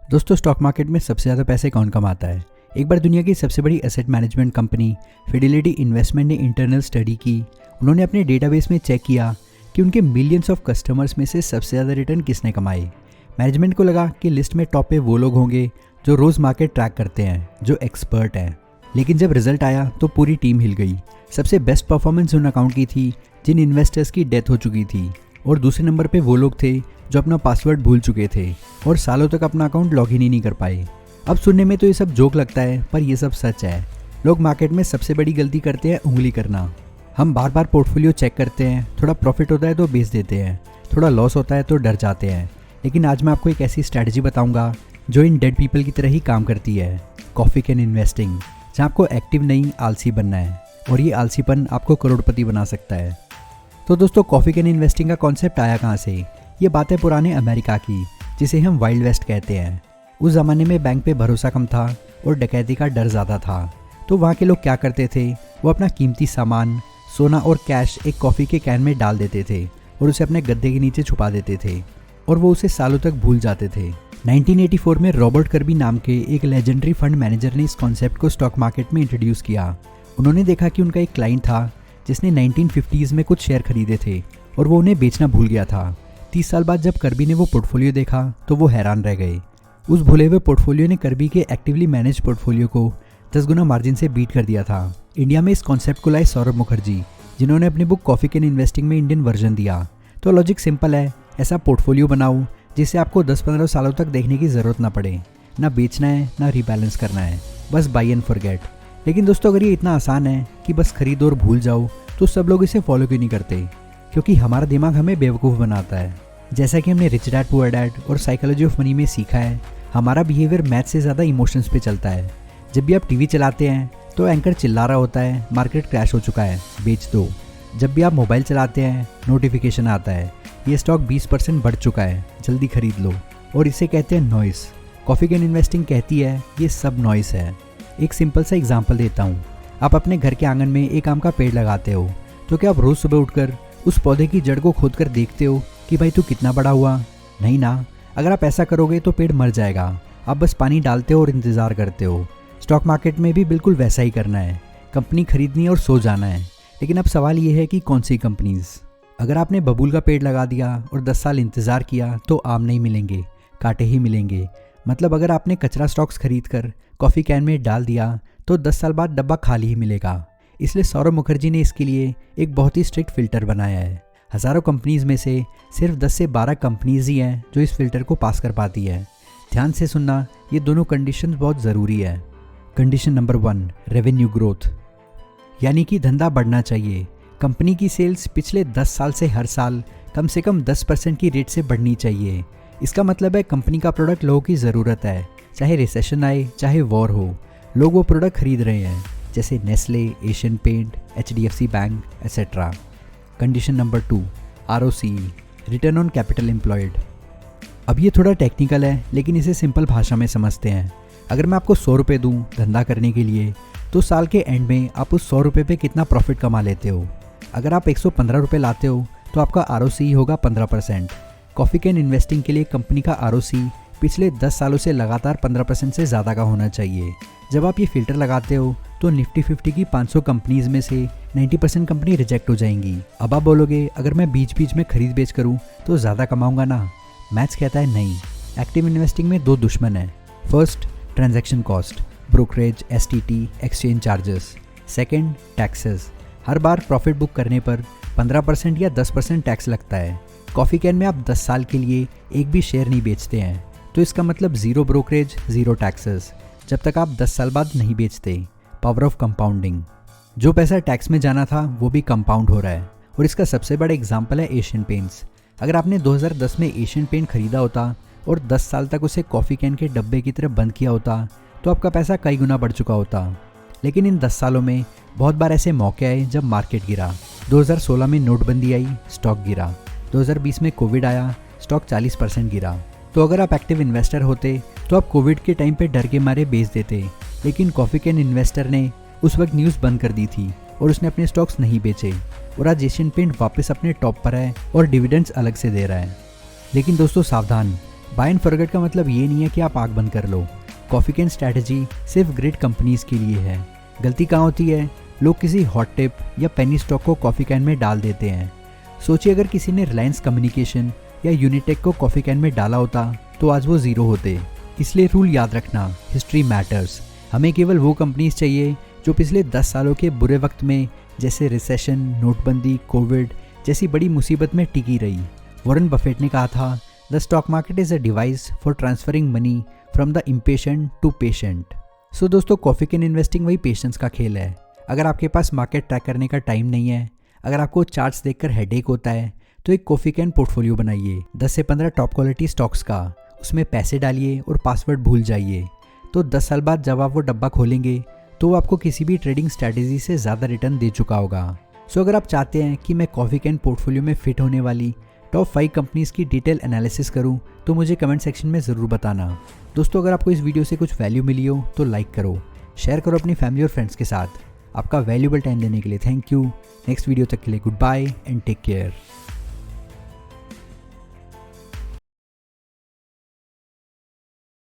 दोस्तों, stock market में सबसे ज़्यादा पैसे कौन कमाता है? एक बार दुनिया की सबसे बड़ी asset management company Fidelity investment ने इंटरनल स्टडी की। उन्होंने अपने डेटाबेस में चेक किया कि उनके मिलियंस ऑफ कस्टमर्स में से सबसे ज़्यादा रिटर्न किसने कमाए। मैनेजमेंट को लगा कि लिस्ट में टॉप पे वो लोग होंगे जो रोज़ मार्केट ट्रैक करते हैं, जो एक्सपर्ट हैं। लेकिन जब रिजल्ट आया तो पूरी टीम हिल गई। सबसे बेस्ट परफॉर्मेंस उन अकाउंट की थी जिन इन्वेस्टर्स की डेथ हो चुकी थी, और दूसरे नंबर पे वो लोग थे जो अपना पासवर्ड भूल चुके थे और सालों तक अपना अकाउंट लॉगिन ही नहीं कर पाए। अब सुनने में तो ये सब जोक लगता है, पर ये सब सच है। लोग मार्केट में सबसे बड़ी गलती करते हैं उंगली करना। हम बार बार पोर्टफोलियो चेक करते हैं, थोड़ा प्रॉफिट होता है तो बेच देते हैं, थोड़ा लॉस होता है तो डर जाते हैं। लेकिन आज मैं आपको एक ऐसी स्ट्रैटेजी बताऊंगा जो इन डेड पीपल की तरह ही काम करती है, कॉफी कैन इन्वेस्टिंग, जहाँ आपको एक्टिव नहीं आलसी बनना है, और ये आलसीपन आपको करोड़पति बना सकता है। तो दोस्तों, कॉफी कैन इन्वेस्टिंग का कॉन्सेप्ट आया कहाँ से? ये बात है पुराने अमेरिका की, जिसे हम वाइल्ड वेस्ट कहते हैं। उस ज़माने में बैंक पे भरोसा कम था और डकैती का डर ज़्यादा था। तो वहाँ के लोग क्या करते थे, वो अपना कीमती सामान, सोना और कैश एक कॉफ़ी के कैन में डाल देते थे और उसे अपने गद्दे के नीचे छुपा देते थे, और वो उसे सालों तक भूल जाते थे। 1984 में रॉबर्ट कर्बी नाम के एक लेजेंडरी फंड मैनेजर ने इस कॉन्सेप्ट को स्टॉक मार्केट में इंट्रोड्यूस किया। उन्होंने देखा कि उनका एक क्लाइंट था जिसने 1950s में कुछ शेयर खरीदे थे और वो उन्हें बेचना भूल गया था। 30 साल बाद जब कर्बी ने वो पोर्टफोलियो देखा तो वो हैरान रह गए। उस भूले हुए पोर्टफोलियो ने कर्बी के एक्टिवली मैनेज पोर्टफोलियो को 10 गुना मार्जिन से बीट कर दिया था। इंडिया में इस कॉन्सेप्ट को लाए सौरभ मुखर्जी, जिन्होंने अपनी बुक कॉफी कैन इन्वेस्टिंग में इंडियन वर्जन दिया। तो लॉजिक सिंपल है, ऐसा पोर्टफोलियो बनाओ जिसे आपको 10-15 सालों तक देखने की ज़रूरत ना पड़े। ना बेचना है, ना रिबैलेंस करना है, बस बाई एंड फॉरगेट। लेकिन दोस्तों, अगर ये इतना आसान है कि बस खरीदो और भूल जाओ, तो सब लोग इसे फॉलो क्यों नहीं करते? क्योंकि हमारा दिमाग हमें बेवकूफ़ बनाता है। जैसा कि हमने रिच डैड पुअर डैड और साइकोलॉजी ऑफ मनी में सीखा है, हमारा बिहेवियर मैथ से ज़्यादा इमोशंस पे चलता है। जब भी आप टीवी चलाते हैं तो एंकर चिल्ला रहा होता है, मार्केट क्रैश हो चुका है, बेच दो। जब भी आप मोबाइल चलाते हैं, नोटिफिकेशन आता है, ये स्टॉक 20% बढ़ चुका है, जल्दी खरीद लो। और इसे कहते हैं नॉइस। कॉफी कैन इन्वेस्टिंग कहती है ये सब नॉइस है। एक सिंपल सा एग्जांपल देता हूँ। आप अपने घर के आंगन में एक आम का पेड़ लगाते हो, तो क्या आप रोज़ सुबह उठकर उस पौधे की जड़ को खोद कर देखते हो कि भाई तू कितना बड़ा हुआ? नहीं ना। अगर आप ऐसा करोगे तो पेड़ मर जाएगा। आप बस पानी डालते हो और इंतज़ार करते हो। स्टॉक मार्केट में भी बिल्कुल वैसा ही करना है। कंपनी खरीदनी और सो जाना है। लेकिन अब सवाल ये है कि कौन सी कंपनीज? अगर आपने बबूल का पेड़ लगा दिया और 10 साल इंतज़ार किया तो आम नहीं मिलेंगे, कांटे ही मिलेंगे। मतलब अगर आपने कचरा स्टॉक्स खरीद कर कॉफ़ी कैन में डाल दिया तो 10 साल बाद डब्बा खाली ही मिलेगा। इसलिए सौरभ मुखर्जी ने इसके लिए एक बहुत ही स्ट्रिक्ट फ़िल्टर बनाया है। हज़ारों कंपनीज़ में से सिर्फ 10 से 12 कंपनीज़ ही हैं जो इस फ़िल्टर को पास कर पाती है। ध्यान से सुनना, ये दोनों कंडीशन बहुत ज़रूरी है। कंडीशन नंबर 1, रेवेन्यू ग्रोथ, यानी कि धंधा बढ़ना चाहिए। कंपनी की सेल्स पिछले 10 साल से हर साल कम से कम 10% की रेट से बढ़नी चाहिए। इसका मतलब है कंपनी का प्रोडक्ट लोगों की ज़रूरत है, चाहे रिसेशन आए, चाहे वॉर हो, लोग वो प्रोडक्ट खरीद रहे हैं, जैसे Nestle, Asian paint, HDFC bank etcetera. Condition number 2, ROCE, return on capital employed. अब ये थोड़ा टेक्निकल है, लेकिन इसे सिंपल भाषा में समझते हैं। अगर मैं आपको 100 रुपये दूँ धंधा करने के लिए, तो साल के एंड में आप उस 100 रुपये पे कितना प्रॉफिट कमा लेते हो? अगर आप 115 रुपये लाते हो तो आपका ROCE होगा 15%। कॉफ़ी कैन इन्वेस्टिंग के लिए कंपनी का ROCE पिछले 10 सालों से लगातार 15% से ज़्यादा का होना चाहिए। जब आप ये फ़िल्टर लगाते हो तो निफ्टी 50 की 500 कंपनीज़ में से 90% कंपनी रिजेक्ट हो जाएंगी। अब आप बोलोगे, अगर मैं बीच बीच में खरीद बेच करूँ तो ज़्यादा कमाऊँगा ना? मैथ्स कहता है नहीं। एक्टिव इन्वेस्टिंग में 2 दुश्मन हैं। First, transaction cost, brokerage, STT, exchange charges. Second, taxes. हर बार प्रॉफिट बुक करने पर 15% या 10% टैक्स लगता है। कॉफ़ी कैन में आप 10 साल के लिए एक भी शेयर नहीं बेचते हैं, तो इसका मतलब 0 ब्रोकरेज, 0 टैक्सेस, जब तक आप 10 साल बाद नहीं बेचते। Power of compounding. जो पैसा टैक्स में जाना था वो भी कंपाउंड हो रहा है, और इसका सबसे बड़ा एग्जाम्पल है एशियन पेंट्स। अगर आपने 2010 में एशियन पेंट खरीदा होता और 10 साल तक उसे कॉफ़ी कैन के डब्बे की तरह बंद किया होता, तो आपका पैसा कई गुना बढ़ चुका होता। लेकिन इन 10 सालों में बहुत बार ऐसे मौके आए जब मार्केट गिरा। 2016 में नोटबंदी आई, स्टॉक गिरा। 2020 में कोविड आया, स्टॉक 40% गिरा। तो अगर आप एक्टिव इन्वेस्टर होते तो आप कोविड के टाइम पे डर के मारे बेच देते। लेकिन कॉफ़ी कैन इन्वेस्टर ने उस वक्त न्यूज़ बंद कर दी थी और उसने अपने स्टॉक्स नहीं बेचे, और आज एशियन पेंट वापस अपने टॉप पर है और डिविडेंड्स अलग से दे रहा है। लेकिन दोस्तों सावधान, बाय एंड फॉरगेट का मतलब ये नहीं है कि आप आग बंद कर लो। कॉफ़ी कैन स्ट्रैटेजी सिर्फ ग्रेट कंपनीज के लिए है। गलती कहाँ होती है, लोग किसी हॉट टिप या पेनी स्टॉक को कॉफ़ी कैन में डाल देते हैं। सोचिए अगर किसी ने रिलायंस कम्युनिकेशन या यूनिटेक को कॉफ़ी कैन में डाला होता तो आज वो ज़ीरो होते। इसलिए रूल याद रखना, हिस्ट्री मैटर्स। हमें केवल वो कंपनीज चाहिए जो पिछले 10 सालों के बुरे वक्त में, जैसे रिसेशन, नोटबंदी, कोविड जैसी बड़ी मुसीबत में टिकी रही। वॉरेन बफेट ने कहा था, the stock market is a device for transferring money from the impatient to patient. So दोस्तों, कॉफ़ी कैन इन्वेस्टिंग वही पेशेंस का खेल है। अगर आपके पास मार्केट ट्रैक करने का टाइम नहीं है, अगर आपको चार्ट्स देखकर हेडेक होता है, तो एक कॉफ़ी कैन पोर्टफोलियो बनाइए 10 से 15 टॉप क्वालिटी स्टॉक्स का। उसमें पैसे डालिए और पासवर्ड भूल जाइए। तो 10 साल बाद जब आप वो डब्बा खोलेंगे तो वो आपको किसी भी ट्रेडिंग स्ट्रैटेजी से ज़्यादा रिटर्न दे चुका होगा। सो अगर आप चाहते हैं कि मैं कॉफ़ी कैन पोर्टफोलियो में फिट होने वाली टॉप 5 कंपनीज़ की डिटेल एनालिसिस करूं, तो मुझे कमेंट सेक्शन में ज़रूर बताना। दोस्तों, अगर आपको इस वीडियो से कुछ वैल्यू मिली हो तो लाइक करो, शेयर करो अपनी फैमिली और फ्रेंड्स के साथ। आपका वैल्यूबल टाइम देने के लिए थैंक यू। नेक्स्ट वीडियो तक के लिए good bye and take care.